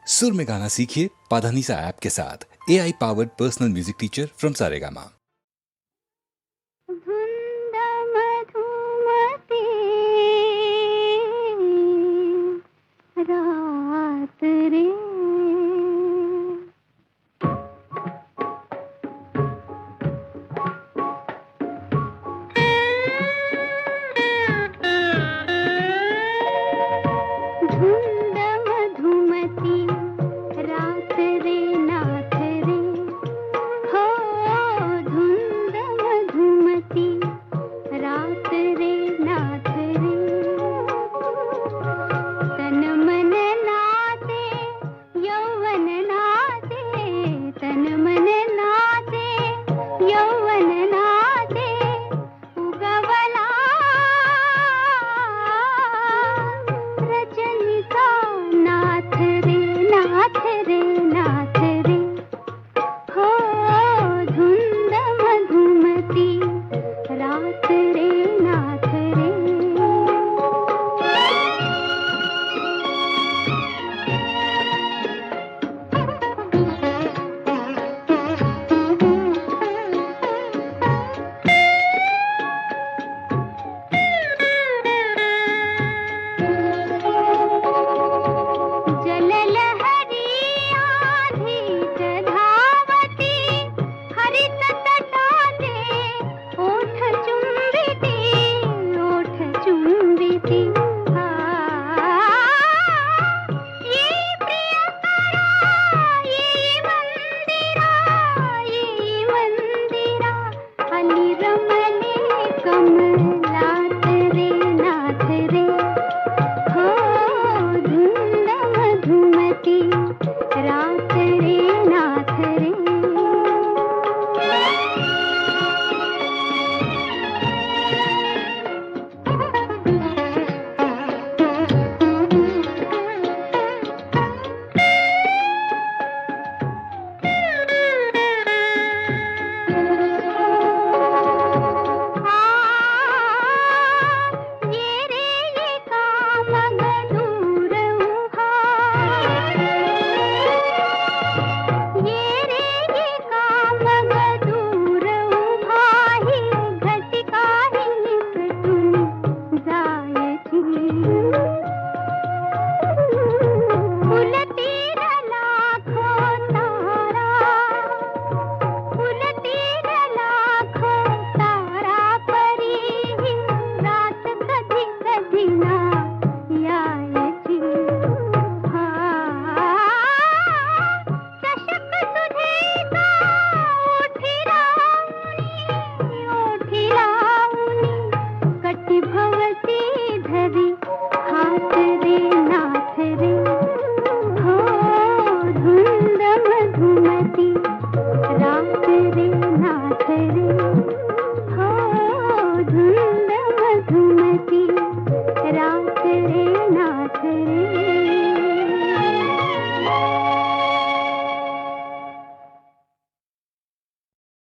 सुर में गाना सीखिए पाधानीसा ऐप के साथ। AI powered personal music teacher from Saregama. धुंद मधुमती रात रे धुंद मधुमती रात रे नाथ रे हो धुंद मधुमती रात रे नाथ रे तन मन नाचे यौवन नाचे तन मन नाचे यौवन नाचे उगवला रजनीचा नाथ रे नाथ रे नाथ रे हो धुंद मधुमती रात रे नाथ रे जललहरी आधीच धावती हरित तटाचे ओठ चुंबिती आ ये प्रियकरा ये मंदिरा अली रमले कमलात रे नाथ रे हो धुंद मधुमती रात